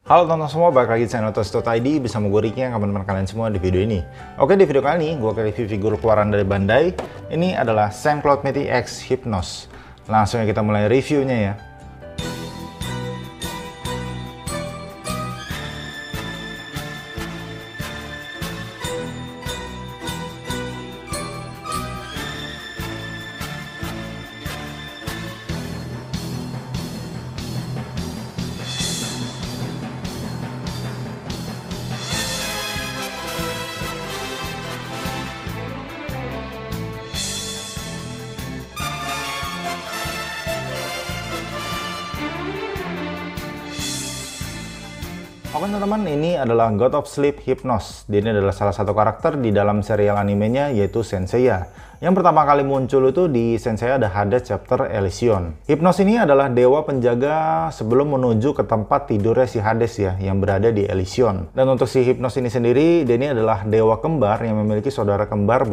Halo teman-teman semua, balik lagi di channel Toys.id bersama gue Ricky yang akan menemani kalian semua di video ini. Oke, di video kali ini gue akan review figur keluaran dari Bandai. Ini adalah Saint-Claude Métis X Hypnos. Langsung kita mulai reviewnya ya. Oke teman-teman, ini adalah God of Sleep Hypnos. Dia ini adalah salah satu karakter di dalam serial animenya yaitu Saint Seiya. Yang pertama kali muncul itu di Saint Seiya The Hades Chapter Elysion. Hypnos ini adalah dewa penjaga sebelum menuju ke tempat tidurnya si Hades ya, yang berada di Elysion. Dan untuk si Hypnos ini sendiri, dia ini adalah dewa kembar yang memiliki saudara kembar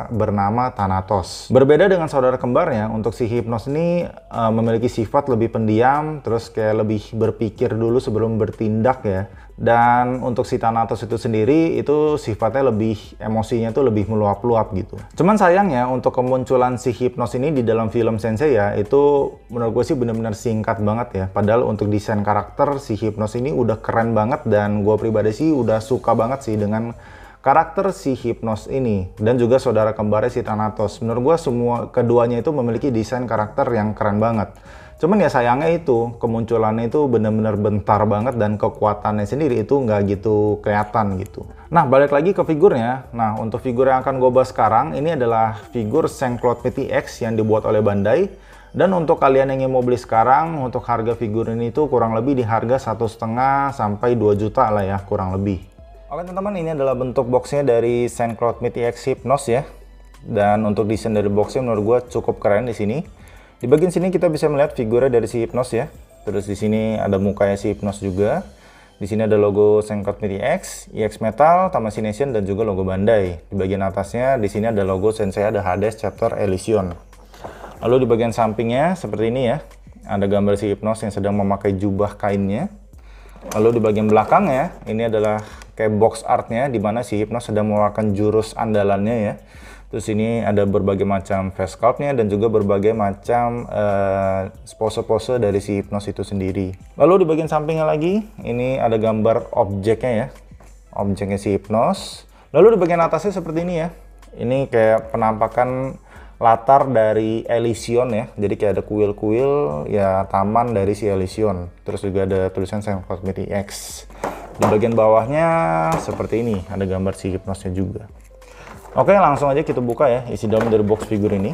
bernama Thanatos. Berbeda dengan saudara kembarnya, untuk si Hypnos ini memiliki sifat lebih pendiam, terus kayak lebih berpikir dulu sebelum bertindak ya. Dan untuk si Thanatos itu sendiri, itu sifatnya lebih, emosinya itu lebih meluap-luap gitu. Cuman sayangnya untuk kemunculan si Hypnos ini di dalam film Saint Seiya itu menurut gue sih bener-bener singkat banget ya. Padahal untuk desain karakter si Hypnos ini udah keren banget, dan gue pribadi sih udah suka banget sih dengan karakter si Hypnos ini. Dan juga saudara kembarnya si Thanatos. Menurut gue keduanya itu memiliki desain karakter yang keren banget. Cuman ya sayangnya itu kemunculannya itu benar-benar bentar banget, dan kekuatannya sendiri itu nggak gitu kelihatan gitu. Nah, balik lagi ke figurnya. Nah, untuk figur yang akan gue bahas sekarang ini adalah figur Saint-Claude Métis X yang dibuat oleh Bandai. Dan untuk kalian yang ingin mau beli sekarang, untuk harga figur ini itu kurang lebih di harga 1,5 sampai 2 juta lah ya, kurang lebih. Oke teman-teman, ini adalah bentuk boxnya dari Saint-Claude Métis X Hypnos ya. Dan untuk desain dari boxnya menurut gue cukup keren di sini. Di bagian sini kita bisa melihat figurnya dari si Hypnos ya. Terus di sini ada mukanya si Hypnos juga. Di sini ada logo Saint-Claude Métis X, EX Metal, Tamashii Nation, dan juga logo Bandai. Di bagian atasnya di sini ada logo Saint Seiya The Hades Chapter Elysion. Lalu di bagian sampingnya seperti ini ya. Ada gambar si Hypnos yang sedang memakai jubah kainnya. Lalu di bagian belakangnya ini adalah kayak box artnya, di mana si Hypnos sedang mengeluarkan jurus andalannya ya. Terus ini ada berbagai macam face sculpt-nya dan juga berbagai macam pose-pose dari si Hypnos itu sendiri. Lalu di bagian sampingnya lagi, ini ada gambar objeknya ya. Objeknya si Hypnos. Lalu di bagian atasnya seperti ini ya. Ini kayak penampakan latar dari Elysion ya. Jadi kayak ada kuil-kuil ya, taman dari si Elysion. Terus juga ada tulisan Saint-Claude Métis X. Di bagian bawahnya seperti ini, ada gambar si Hypnosnya juga. Oke, langsung aja kita buka ya isi dalam dari box figur ini.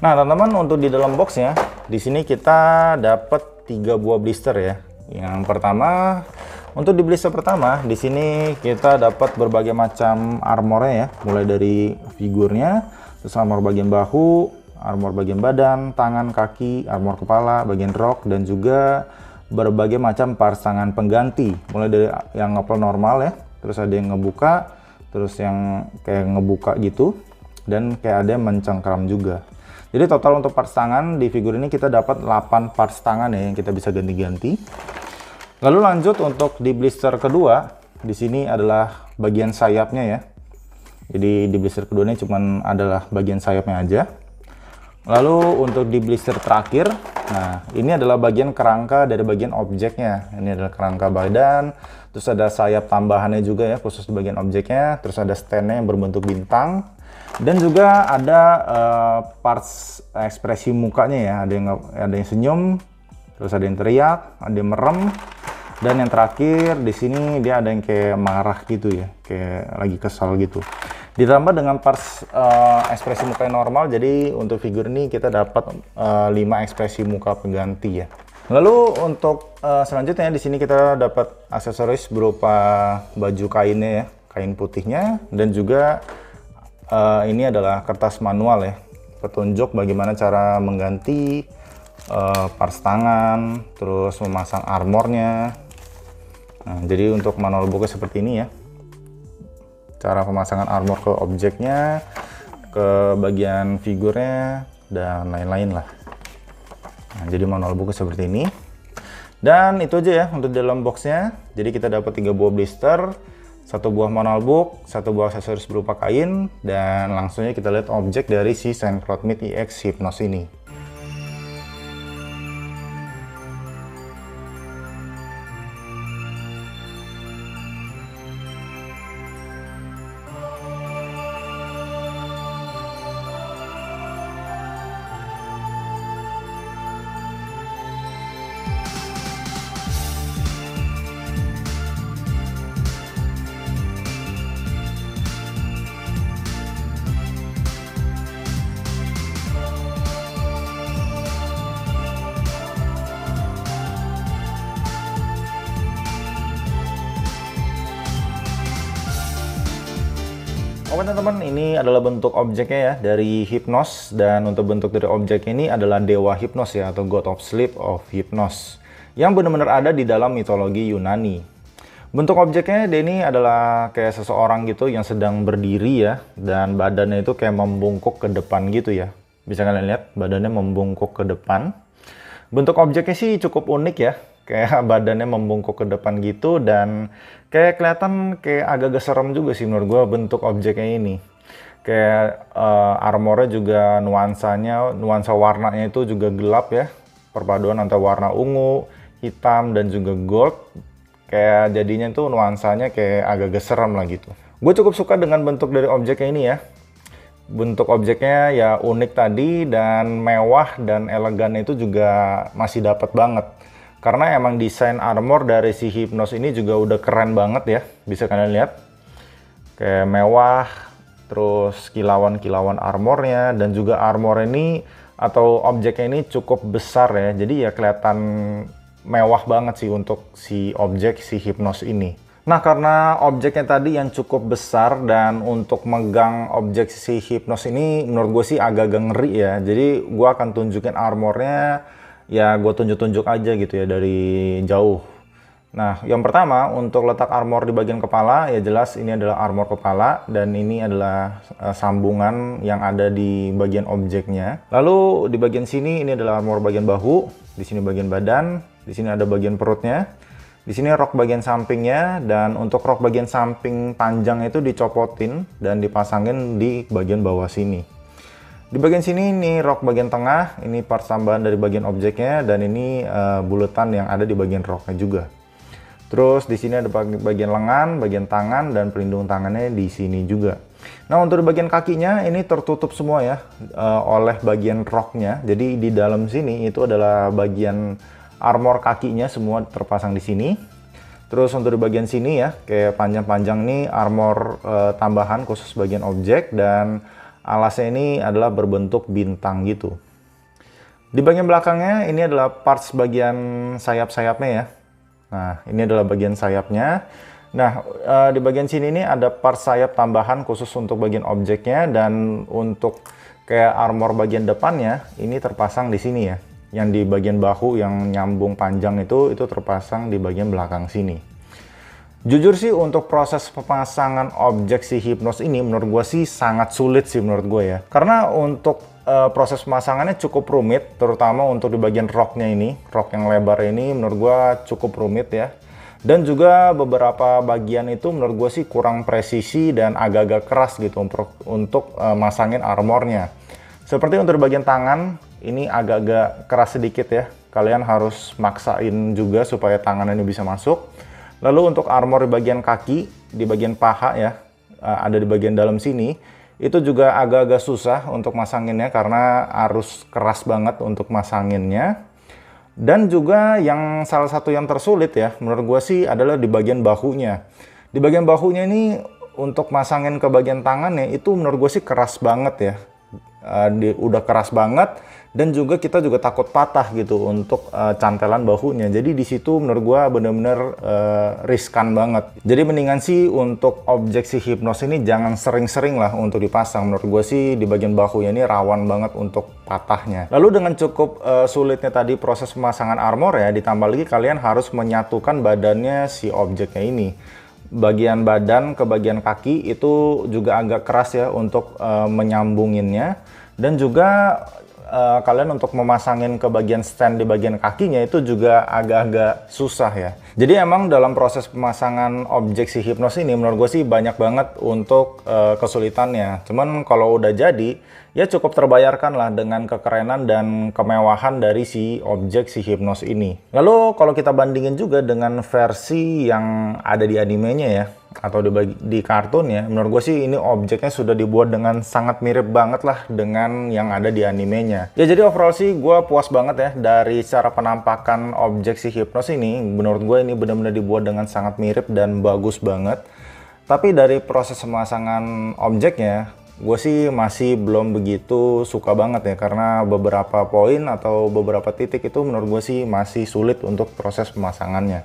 Nah, teman-teman, untuk di dalam boxnya, di sini kita dapat 3 buah blister ya. Yang pertama, untuk di blister pertama, di sini kita dapat berbagai macam armornya ya, mulai dari figurnya, terus armor bagian bahu, armor bagian badan, tangan, kaki, armor kepala, bagian rok, dan juga berbagai macam parts tangan pengganti, mulai dari yang ngepel normal ya, terus ada yang ngebuka, terus yang kayak ngebuka gitu, dan kayak ada yang mencengkram juga. Jadi total untuk parts tangan di figur ini kita dapat 8 parts tangan ya, yang kita bisa ganti-ganti. Lalu lanjut untuk di blister kedua, di sini adalah bagian sayapnya ya. Jadi di blister kedua ini cuman adalah bagian sayapnya aja. Lalu untuk di blister terakhir, nah ini adalah bagian kerangka dari bagian objeknya. Ini adalah kerangka badan, terus ada sayap tambahannya juga ya, khusus di bagian objeknya. Terus ada stand-nya yang berbentuk bintang, dan juga ada parts ekspresi mukanya ya. Ada yang senyum, terus ada yang teriak, ada yang merem, dan yang terakhir di sini dia ada yang kayak marah gitu ya, kayak lagi kesal gitu. Ditambah dengan parts ekspresi muka yang normal, jadi untuk figur ini kita dapat 5 ekspresi muka pengganti ya. Lalu untuk selanjutnya di sini kita dapat aksesoris berupa baju kainnya ya, kain putihnya, dan juga ini adalah kertas manual ya, petunjuk bagaimana cara mengganti parts tangan, terus memasang armornya. Nah, jadi untuk manual booknya seperti ini ya. Cara pemasangan armor ke objeknya, ke bagian figurnya, dan lain-lain lah. Nah, jadi manual buku seperti ini. Dan itu aja ya untuk dalam boxnya. Jadi kita dapat 3 buah blister, 1 buah manual book, 1 buah aksesoris berupa kain, dan langsungnya kita lihat objek dari si Saint Cloud Mid EX Hypnos ini. Oke teman-teman, ini adalah bentuk objeknya ya dari Hypnos, dan untuk bentuk dari objek ini adalah Dewa Hypnos ya, atau God of Sleep of Hypnos, yang benar-benar ada di dalam mitologi Yunani. Bentuk objeknya ini adalah kayak seseorang gitu yang sedang berdiri ya, dan badannya itu kayak membungkuk ke depan gitu ya. Bisa kalian lihat, badannya membungkuk ke depan. Bentuk objeknya sih cukup unik ya, kayak badannya membungkuk ke depan gitu, dan kayak kelihatan kayak agak serem juga sih menurut gue bentuk objeknya ini. Kayak armornya juga nuansa warnanya itu juga gelap ya, perpaduan antara warna ungu, hitam, dan juga gold. Kayak jadinya tuh nuansanya kayak agak serem lah gitu. Gue cukup suka dengan bentuk dari objeknya ini ya. Bentuk objeknya ya unik tadi, dan mewah dan elegan itu juga masih dapat banget. Karena emang desain armor dari si Hypnos ini juga udah keren banget ya. Bisa kalian lihat. Kayak mewah, terus kilauan-kilauan armornya, dan juga armor ini atau objeknya ini cukup besar ya. Jadi ya kelihatan mewah banget sih untuk si objek si Hypnos ini. Nah, karena objeknya tadi yang cukup besar, dan untuk megang objek si Hypnos ini menurut gue sih agak-agak ngeri ya. Jadi gue akan tunjukin armornya, ya gue tunjuk-tunjuk aja gitu ya dari jauh. Nah, yang pertama untuk letak armor di bagian kepala, ya jelas ini adalah armor kepala, dan ini adalah sambungan yang ada di bagian objeknya. Lalu di bagian sini ini adalah armor bagian bahu, di sini bagian badan, di sini ada bagian perutnya. Di sini rok bagian sampingnya, dan untuk rok bagian samping panjang itu dicopotin dan dipasangin di bagian bawah sini. Di bagian sini ini rok bagian tengah, ini part tambahan dari bagian objeknya, dan ini buletan yang ada di bagian roknya juga. Terus di sini ada bagian lengan, bagian tangan, dan pelindung tangannya di sini juga. Nah, untuk di bagian kakinya ini tertutup semua ya oleh bagian roknya. Jadi di dalam sini itu adalah bagian armor kakinya semua terpasang di sini. Terus untuk di bagian sini ya, kayak panjang-panjang nih armor tambahan khusus bagian objek, dan alasnya ini adalah berbentuk bintang gitu. Di bagian belakangnya ini adalah parts bagian sayap-sayapnya ya. Nah, ini adalah bagian sayapnya. Nah, di bagian sini ini ada part sayap tambahan khusus untuk bagian objeknya, dan untuk kayak armor bagian depannya ini terpasang di sini ya. Yang di bagian bahu yang nyambung panjang itu terpasang di bagian belakang sini. Jujur sih untuk proses pemasangan objek si Hypnos ini menurut gue sih sangat sulit sih menurut gue ya. Karena untuk proses pemasangannya cukup rumit, terutama untuk di bagian roknya ini. Rok yang lebar ini menurut gue cukup rumit ya. Dan juga beberapa bagian itu menurut gue sih kurang presisi dan agak-agak keras gitu untuk masangin armornya. Seperti untuk di bagian tangan, ini agak-agak keras sedikit ya. Kalian harus maksain juga supaya tangan ini bisa masuk. Lalu untuk armor di bagian kaki, di bagian paha ya, ada di bagian dalam sini, itu juga agak-agak susah untuk masanginnya karena harus keras banget untuk masanginnya. Dan juga yang salah satu yang tersulit ya, menurut gue sih adalah di bagian bahunya. Di bagian bahunya ini untuk masangin ke bagian tangannya itu menurut gue sih keras banget ya. Udah keras banget, dan juga kita juga takut patah gitu untuk cantelan bahunya. Jadi di situ menurut gua bener-bener riskan banget. Jadi mendingan sih untuk objek si Hypnos ini jangan sering-sering lah untuk dipasang. Menurut gua sih di bagian bahunya ini rawan banget untuk patahnya. Lalu dengan cukup sulitnya tadi proses pemasangan armor ya, ditambah lagi kalian harus menyatukan badannya si objeknya ini. Bagian badan ke bagian kaki itu juga agak keras ya untuk menyambunginnya, dan juga kalian untuk memasangin ke bagian stand di bagian kakinya itu juga agak-agak susah ya. Jadi emang dalam proses pemasangan objek si Hypnos ini menurut gue sih banyak banget untuk kesulitannya. Cuman kalau udah jadi, ya cukup terbayarkan lah dengan kekerenan dan kemewahan dari si objek si Hypnos ini. Lalu kalau kita bandingin juga dengan versi yang ada di animenya ya, atau di kartun ya, menurut gue sih ini objeknya sudah dibuat dengan sangat mirip banget lah dengan yang ada di animenya. Ya jadi overall sih gue puas banget ya dari cara penampakan objek si Hypnos ini. Menurut gue ini benar-benar dibuat dengan sangat mirip dan bagus banget. Tapi dari proses pemasangan objeknya, gue sih masih belum begitu suka banget ya, karena beberapa poin atau beberapa titik itu menurut gue sih masih sulit untuk proses pemasangannya.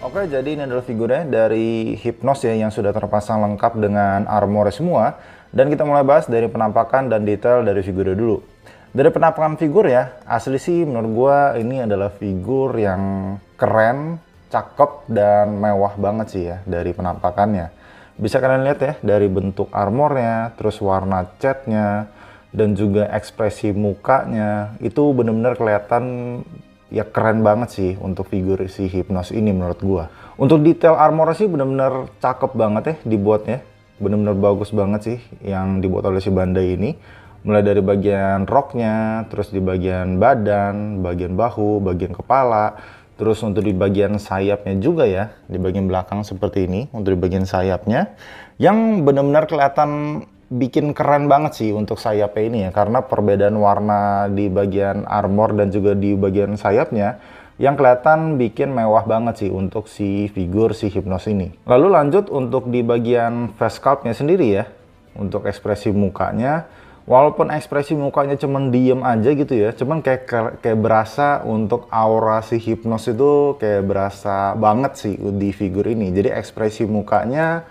Oke, jadi ini adalah figurnya dari Hypnos ya, yang sudah terpasang lengkap dengan armor semua. Dan kita mulai bahas dari penampakan dan detail dari figurnya dulu. Dari penampakan figur ya, asli sih menurut gua ini adalah figur yang keren, cakep, dan mewah banget sih ya dari penampakannya. Bisa kalian lihat ya, dari bentuk armornya, terus warna catnya, dan juga ekspresi mukanya, itu bener-bener kelihatan ya keren banget sih untuk figur si Hypnos ini menurut gua. Untuk detail armor sih bener-bener cakep banget ya dibuatnya. Bener-bener bagus banget sih yang dibuat oleh si Bandai ini. Mulai dari bagian roknya, terus di bagian badan, bagian bahu, bagian kepala. Terus untuk di bagian sayapnya juga ya, di bagian belakang seperti ini, untuk di bagian sayapnya. Yang bener-bener kelihatan bikin keren banget sih untuk sayapnya ini ya, karena perbedaan warna di bagian armor dan juga di bagian sayapnya yang kelihatan bikin mewah banget sih untuk si figur si Hypnos ini. Lalu lanjut untuk di bagian face sculptnya sendiri ya, untuk ekspresi mukanya, walaupun ekspresi mukanya cuman diem aja gitu ya, cuman kayak berasa untuk aura si Hypnos itu kayak berasa banget sih di figur ini. Jadi ekspresi mukanya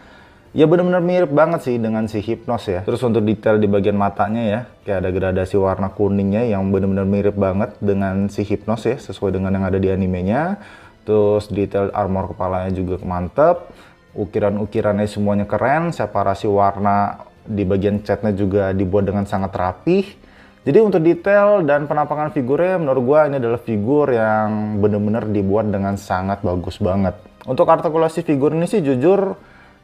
ya benar-benar mirip banget sih dengan si Hypnos ya. Terus untuk detail di bagian matanya ya, kayak ada gradasi warna kuningnya yang benar-benar mirip banget dengan si Hypnos ya, sesuai dengan yang ada di animenya. Terus detail armor kepalanya juga mantep, ukiran-ukirannya semuanya keren, separasi warna di bagian catnya juga dibuat dengan sangat rapih. Jadi untuk detail dan penampakan figurnya menurut gua ini adalah figur yang benar-benar dibuat dengan sangat bagus banget. Untuk artikulasi figur ini sih jujur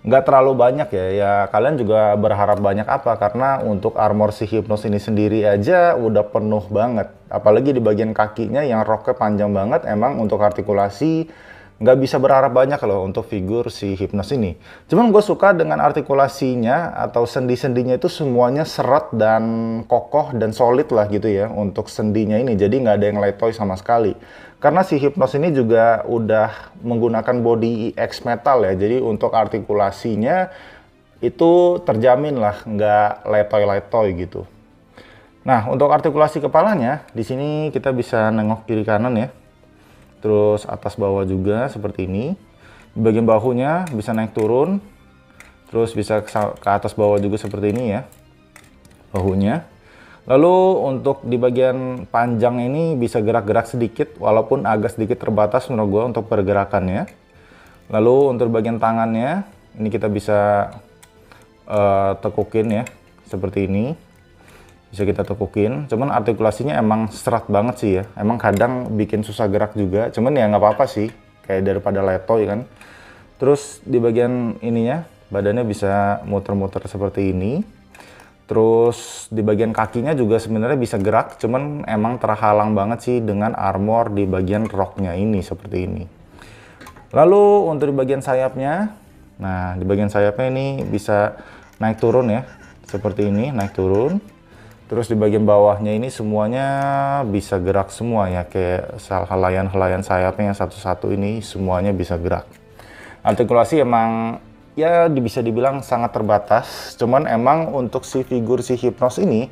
nggak terlalu banyak ya, kalian juga berharap banyak apa, karena untuk armor si Hypnos ini sendiri aja udah penuh banget, apalagi di bagian kakinya yang roknya panjang banget. Emang untuk artikulasi nggak bisa berharap banyak loh untuk figur si Hypnos ini. Cuman gue suka dengan artikulasinya atau sendi-sendinya itu semuanya seret dan kokoh dan solid lah gitu ya untuk sendinya ini. Jadi nggak ada yang letoy sama sekali. Karena si Hypnos ini juga udah menggunakan body X metal ya. Jadi untuk artikulasinya itu terjamin lah nggak letoy-letoy gitu. Nah, untuk artikulasi kepalanya, di sini kita bisa nengok kiri kanan ya. Terus atas bawah juga seperti ini. Di bagian bahunya bisa naik turun. Terus bisa ke atas bawah juga seperti ini ya. Bahunya. Lalu untuk di bagian panjang ini bisa gerak-gerak sedikit, walaupun agak sedikit terbatas menurut gue untuk pergerakannya. Lalu untuk bagian tangannya, ini kita bisa tekukin ya, seperti ini. Bisa kita tekukin, cuman artikulasinya emang serat banget sih ya. Emang kadang bikin susah gerak juga, cuman ya nggak apa-apa sih, kayak daripada letoy kan. Terus di bagian ininya, badannya bisa muter-muter seperti ini. Terus di bagian kakinya juga sebenarnya bisa gerak, cuman emang terhalang banget sih dengan armor di bagian roknya ini, seperti ini. Lalu untuk di bagian sayapnya, nah di bagian sayapnya ini bisa naik turun ya, seperti ini, naik turun. Terus di bagian bawahnya ini semuanya bisa gerak semua ya, kayak helaian-helaian sayapnya yang satu-satu ini semuanya bisa gerak. Artikulasi emang ya bisa dibilang sangat terbatas, cuman emang untuk si figur si Hypnos ini,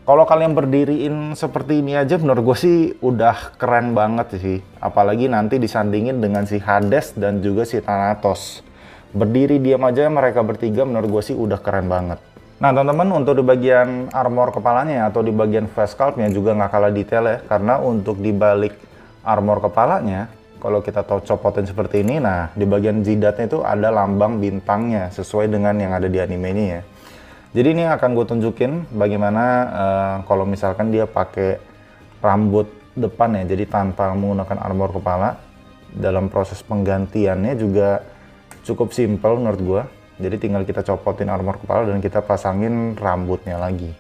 kalau kalian berdiriin seperti ini aja menurut gue sih udah keren banget sih. Apalagi nanti disandingin dengan si Hades dan juga si Thanatos. Berdiri diam aja mereka bertiga menurut gue sih udah keren banget. Nah teman-teman, untuk di bagian armor kepalanya atau di bagian face sculptnya juga nggak kalah detail ya, karena untuk di balik armor kepalanya, kalau kita copotin seperti ini, nah di bagian jidatnya itu ada lambang bintangnya sesuai dengan yang ada di animenya ya. Jadi ini akan gue tunjukin bagaimana kalau misalkan dia pakai rambut depan ya, jadi tanpa menggunakan armor kepala. Dalam proses penggantiannya juga cukup simple menurut gue. Jadi tinggal kita copotin armor kepala dan kita pasangin rambutnya lagi.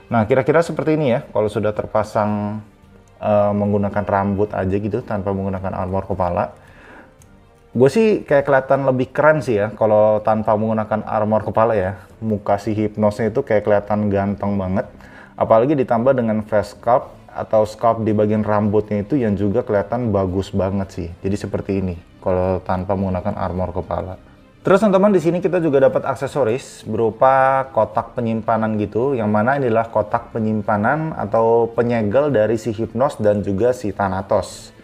Nah kira-kira seperti ini ya, kalau sudah terpasang menggunakan rambut aja gitu tanpa menggunakan armor kepala. Gue sih kayak kelihatan lebih keren sih ya kalau tanpa menggunakan armor kepala ya. Muka si Hypnosnya itu kayak kelihatan ganteng banget. Apalagi ditambah dengan face sculpt atau sculpt di bagian rambutnya itu yang juga kelihatan bagus banget sih. Jadi seperti ini kalau tanpa menggunakan armor kepala. Terus teman-teman, di sini kita juga dapat aksesoris berupa kotak penyimpanan gitu, yang mana inilah kotak penyimpanan atau penyegel dari si Hypnos dan juga si Thanatos.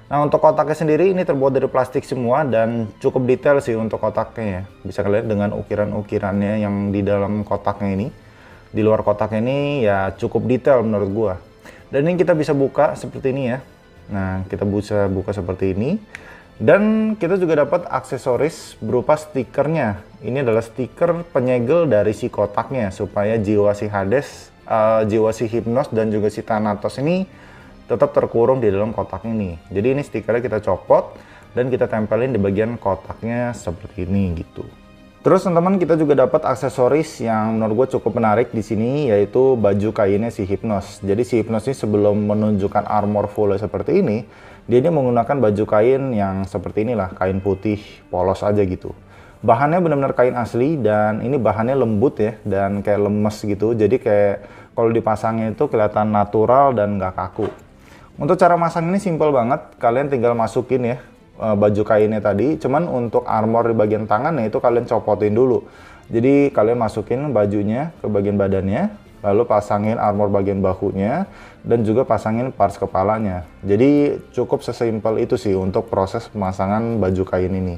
Nah untuk kotaknya sendiri ini terbuat dari plastik semua dan cukup detail sih untuk kotaknya ya. Bisa kalian dengan ukiran-ukirannya yang di dalam kotaknya ini. Di luar kotaknya ini ya cukup detail menurut gua. Dan ini kita bisa buka seperti ini ya. Nah kita bisa buka seperti ini. Dan kita juga dapat aksesoris berupa stikernya. Ini adalah stiker penyegel dari si kotaknya supaya jiwa si Hades, jiwa si Hypnos dan juga si Thanatos ini tetap terkurung di dalam kotak ini. Jadi ini stikernya kita copot dan kita tempelin di bagian kotaknya seperti ini gitu. Terus teman-teman, kita juga dapat aksesoris yang menurut gue cukup menarik di sini, yaitu baju kainnya si Hypnos. Jadi si Hypnos ini sebelum menunjukkan armor full seperti ini, dia ini menggunakan baju kain yang seperti inilah, kain putih polos aja gitu. Bahannya benar-benar kain asli dan ini bahannya lembut ya dan kayak lemes gitu. Jadi kayak kalau dipasangnya itu kelihatan natural dan nggak kaku. Untuk cara masang ini simple banget, kalian tinggal masukin ya baju kainnya tadi. Cuman untuk armor di bagian tangannya itu kalian copotin dulu. Jadi kalian masukin bajunya ke bagian badannya, lalu pasangin armor bagian bahunya, dan juga pasangin parts kepalanya. Jadi cukup sesimpel itu sih untuk proses pemasangan baju kain ini.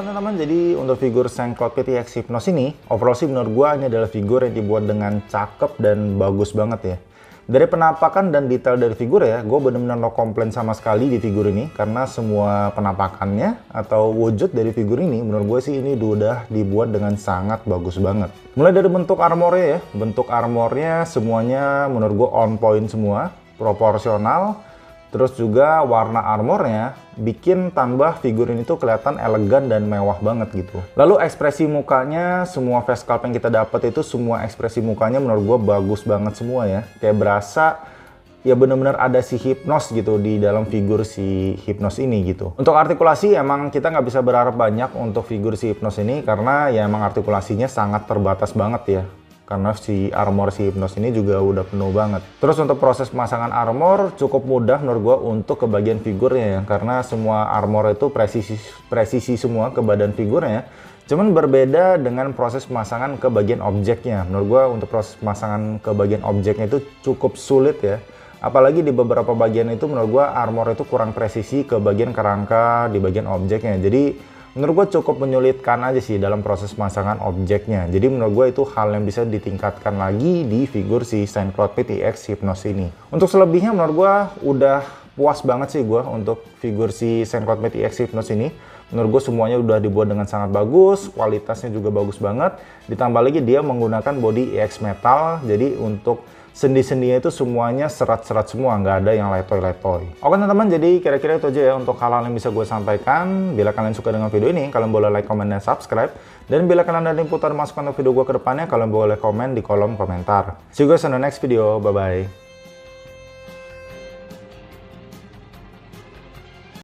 Oke teman-teman, jadi untuk figur Saint Cloud PTX Hypnos ini, overall sih menurut gua ini adalah figur yang dibuat dengan cakep dan bagus banget ya. Dari penampakan dan detail dari figur ya, gue bener-bener no komplain sama sekali di figur ini. Karena semua penampakannya atau wujud dari figur ini, menurut gue sih ini udah dibuat dengan sangat bagus banget. Mulai dari bentuk armornya ya, bentuk armornya semuanya menurut gue on point semua, proporsional. Terus juga warna armornya bikin tambah figur ini tuh kelihatan elegan dan mewah banget gitu. Lalu ekspresi mukanya, semua face sculpt yang kita dapat itu semua ekspresi mukanya menurut gue bagus banget semua ya. Kayak berasa ya bener-bener ada si Hypnos gitu di dalam figur si Hypnos ini gitu. Untuk artikulasi emang kita nggak bisa berharap banyak untuk figur si Hypnos ini karena ya emang artikulasinya sangat terbatas banget ya. Karena si armor si Hypnos ini juga udah penuh banget. Terus untuk proses pemasangan armor cukup mudah menurut gua untuk ke bagian figurnya ya. Karena semua armor itu presisi semua ke badan figurnya. Cuman berbeda dengan proses pemasangan ke bagian objeknya. Menurut gua untuk proses pemasangan ke bagian objeknya itu cukup sulit ya. Apalagi di beberapa bagian itu menurut gua armor itu kurang presisi ke bagian kerangka di bagian objeknya. Jadi menurut gue cukup menyulitkan aja sih dalam proses pemasangan objeknya. Jadi menurut gue itu hal yang bisa ditingkatkan lagi di figur si Saint Cloud PTX Hypnos ini. Untuk selebihnya menurut gue udah puas banget sih gue untuk figur si Saint Cloud PTX Hypnos ini. Menurut gue semuanya udah dibuat dengan sangat bagus, kualitasnya juga bagus banget. Ditambah lagi dia menggunakan body EX metal, jadi untuk sendi-sendinya itu semuanya serat-serat semua, nggak ada yang letoy-letoy. Oke teman-teman, jadi kira-kira itu aja ya untuk hal-hal yang bisa gue sampaikan. Bila kalian suka dengan video ini, kalian boleh like, comment, dan subscribe. Dan bila kalian ada input atau masukan untuk video gue ke depannya, kalian boleh komen di kolom komentar. See you guys on the next video, bye-bye.